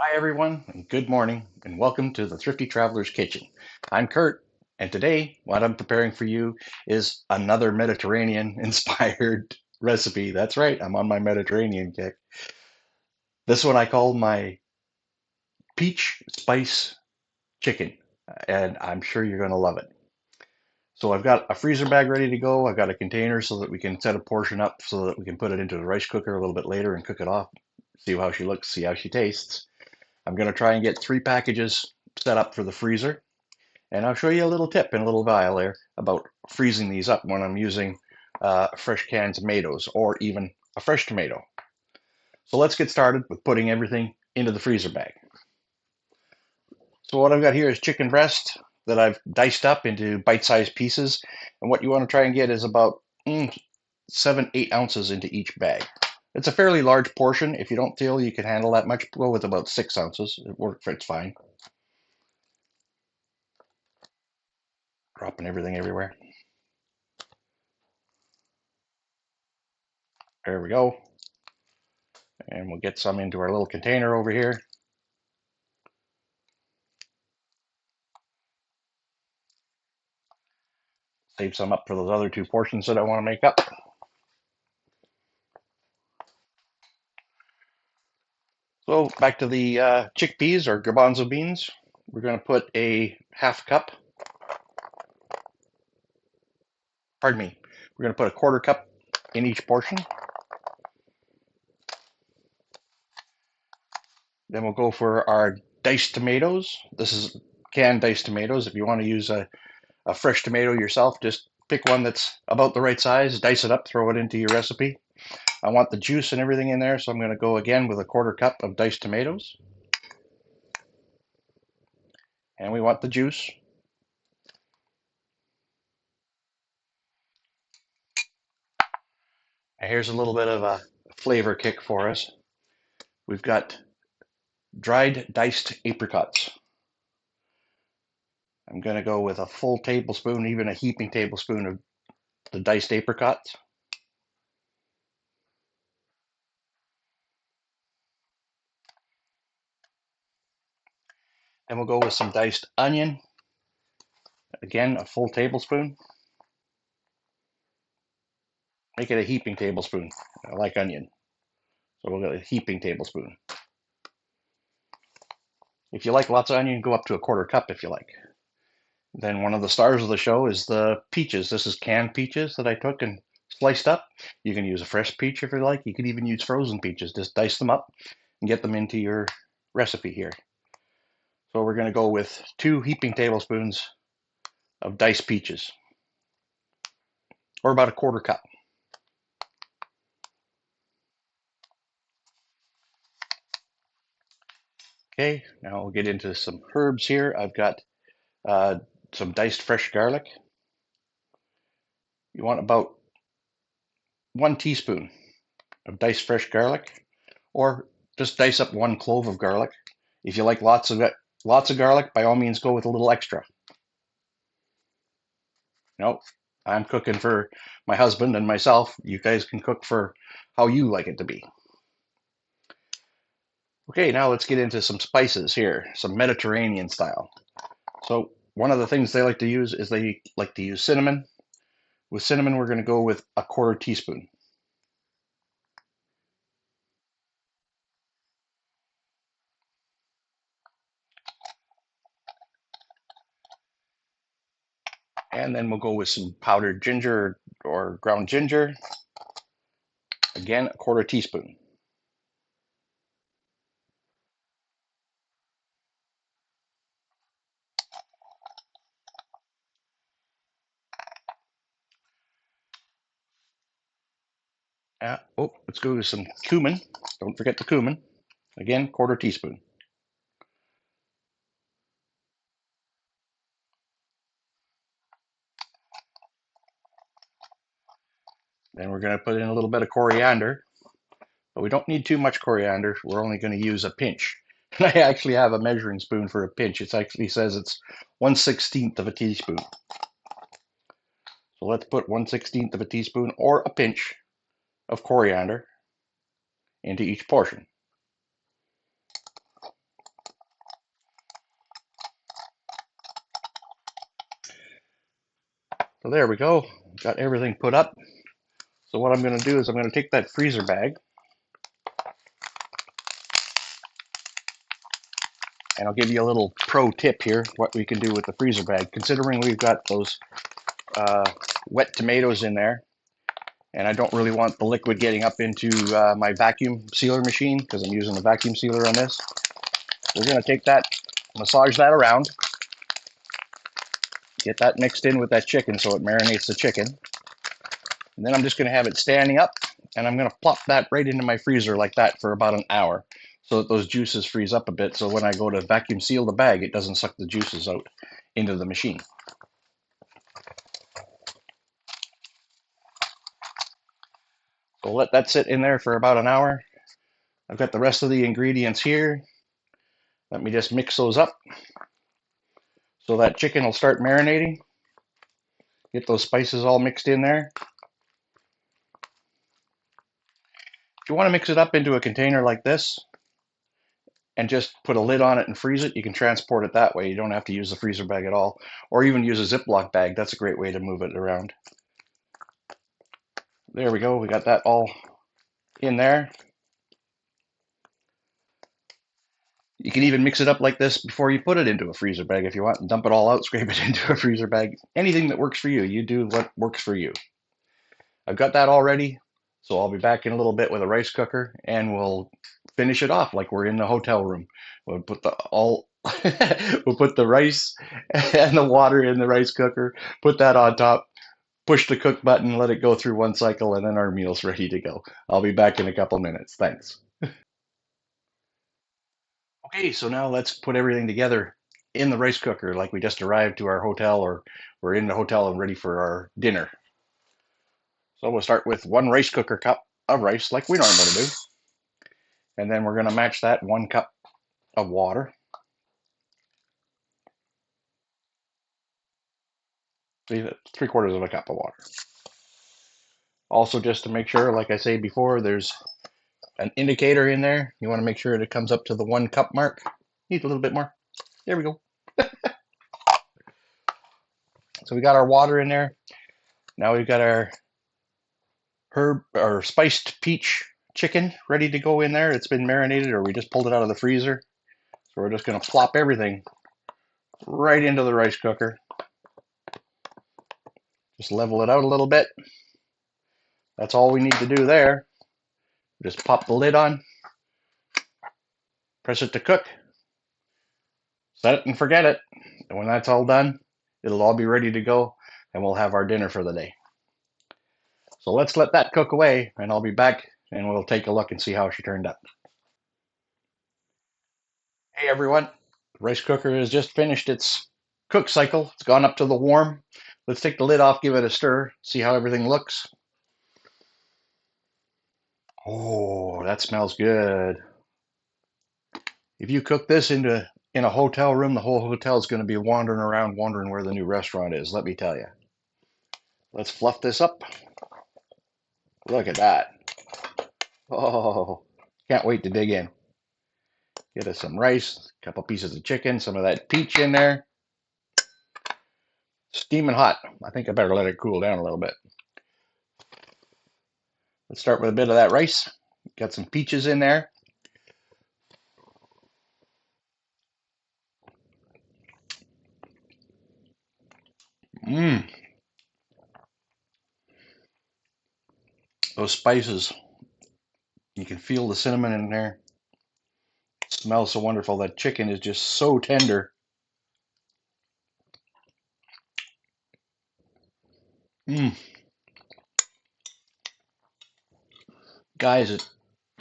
Hi, everyone, and good morning, and welcome to the Thrifty Traveler's Kitchen. I'm Curt, and today what I'm preparing for you is another Mediterranean inspired recipe. That's right, I'm on my Mediterranean kick. This one I call my peach spice chicken, and I'm sure you're going to love it. So I've got a freezer bag ready to go. I've got a container so that we can set a portion up so that we can put it into the rice cooker a little bit later and cook it off, see how she looks, see how she tastes. I'm going to try and get 3 packages set up for the freezer. And I'll show you a little tip in a little vial there about freezing these up when I'm using fresh canned tomatoes or even a fresh tomato. So let's get started with putting everything into the freezer bag. So what I've got here is chicken breast that I've diced up into bite-sized pieces. And what you want to try and get is about 7-8 ounces into each bag. It's a fairly large portion. If you don't feel you can handle that much, go with about 6 ounces. It works, fits fine. Dropping everything everywhere. There we go. And we'll get some into our little container over here. Save some up for those other 2 portions that I want to make up. So back to the chickpeas or garbanzo beans. We're going to put a half cup. Pardon me. We're going to put a quarter cup in each portion. Then we'll go for our diced tomatoes. This is canned diced tomatoes. If you want to use a fresh tomato yourself, just pick one that's about the right size, dice it up, throw it into your recipe. I want the juice and everything in there, so I'm going to go again with a quarter cup of diced tomatoes. And we want the juice. And here's a little bit of a flavor kick for us. We've got dried diced apricots. I'm going to go with a full tablespoon, even a heaping tablespoon of the diced apricots. And we'll go with some diced onion. Again, a full tablespoon. Make it a heaping tablespoon. I like onion. So we'll get a heaping tablespoon. If you like lots of onion, go up to a quarter cup if you like. Then one of the stars of the show is the peaches. This is canned peaches that I took and sliced up. You can use a fresh peach if you like. You can even use frozen peaches. Just dice them up and get them into your recipe here. So we're going to go with 2 heaping tablespoons of diced peaches, or about a quarter cup. Okay, now we'll get into some herbs here. I've got some diced fresh garlic. You want about 1 teaspoon of diced fresh garlic, or just dice up 1 clove of garlic. If you like lots of garlic, by all means go with a little extra. No, I'm cooking for my husband and myself. You guys can cook for how you like it to be. Okay, now let's get into some spices here, some Mediterranean style. So one of the things they like to use is they like to use cinnamon. With cinnamon, we're going to go with a quarter teaspoon. And then we'll go with some powdered ginger or ground ginger. Again, a quarter teaspoon. Let's go with some cumin. Don't forget the cumin. Again, quarter teaspoon. Then we're going to put in a little bit of coriander, but we don't need too much coriander. We're only going to use a pinch. And I actually have a measuring spoon for a pinch. It actually says it's 1/16 of a teaspoon. So let's put 1/16 of a teaspoon or a pinch of coriander into each portion. So there we go. Got everything put up. So what I'm going to do is I'm going to take that freezer bag, and I'll give you a little pro tip here, what we can do with the freezer bag. Considering we've got those wet tomatoes in there, and I don't really want the liquid getting up into my vacuum sealer machine because I'm using a vacuum sealer on this. We're going to take that, massage that around, get that mixed in with that chicken so it marinates the chicken. And then I'm just going to have it standing up, and I'm going to plop that right into my freezer like that for about an hour so that those juices freeze up a bit, so when I go to vacuum seal the bag, it doesn't suck the juices out into the machine. So let that sit in there for about an hour. I've got the rest of the ingredients here. Let me just mix those up so that chicken will start marinating. Get those spices all mixed in there. If you want to mix it up into a container like this and just put a lid on it and freeze it, you can transport it that way. You don't have to use the freezer bag at all, or even use a Ziploc bag. That's a great way to move it around. There we go. We got that all in there. You can even mix it up like this before you put it into a freezer bag if you want, and dump it all out, scrape it into a freezer bag. Anything that works for you. You do what works for you. I've got that all ready, so I'll be back in a little bit with a rice cooker, and we'll finish it off like we're in the hotel room. We'll put we'll put the rice and the water in the rice cooker, put that on top, push the cook button, let it go through one cycle, and then our meal's ready to go. I'll be back in a couple minutes. Thanks. Okay, so now let's put everything together in the rice cooker like we just arrived to our hotel, or we're in the hotel and ready for our dinner. So we'll start with 1 rice cooker cup of rice like we normally do. And then we're going to match that 1 cup of water. 3/4 of a cup of water. Also, just to make sure, like I say before, there's an indicator in there. You want to make sure that it comes up to the 1 cup mark. Need a little bit more. There we go. So we got our water in there. Now we've got our spiced peach chicken ready to go in there. It's been marinated, or we just pulled it out of the freezer. So we're just going to plop everything right into the rice cooker. Just level it out a little bit. That's all we need to do there. Just pop the lid on, press it to cook, set it and forget it. And when that's all done, it'll all be ready to go, and we'll have our dinner for the day. So let's let that cook away, and I'll be back, and we'll take a look and see how she turned out. Hey everyone, the rice cooker has just finished its cook cycle. It's gone up to the warm. Let's take the lid off, give it a stir, see how everything looks. Oh, that smells good. If you cook this in a hotel room, the whole hotel is going to be wandering around, wondering where the new restaurant is, let me tell you. Let's fluff this up. Look at that. Oh, can't wait to dig in. Get us some rice, a couple pieces of chicken, some of that peach in there. Steaming hot. I think I better let it cool down a little bit. Let's start with a bit of that rice. Got some peaches in there. Mmm. Those spices. You can feel the cinnamon in there. It smells so wonderful. That chicken is just so tender. Mmm. Guys,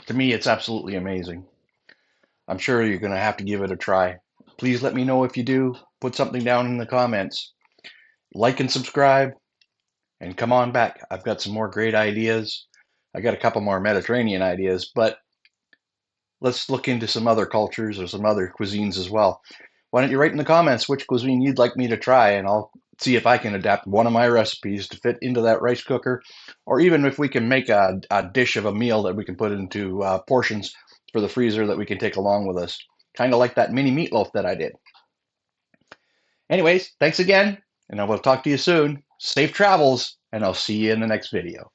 to me, it's absolutely amazing. I'm sure you're going to have to give it a try. Please let me know if you do. Put something down in the comments. Like and subscribe, and come on back. I've got some more great ideas. I got a couple more Mediterranean ideas, but let's look into some other cultures or some other cuisines as well. Why don't you write in the comments which cuisine you'd like me to try, and I'll see if I can adapt one of my recipes to fit into that rice cooker, or even if we can make a dish of a meal that we can put into portions for the freezer that we can take along with us. Kind of like that mini meatloaf that I did. Anyways, thanks again, and I will talk to you soon. Safe travels, and I'll see you in the next video.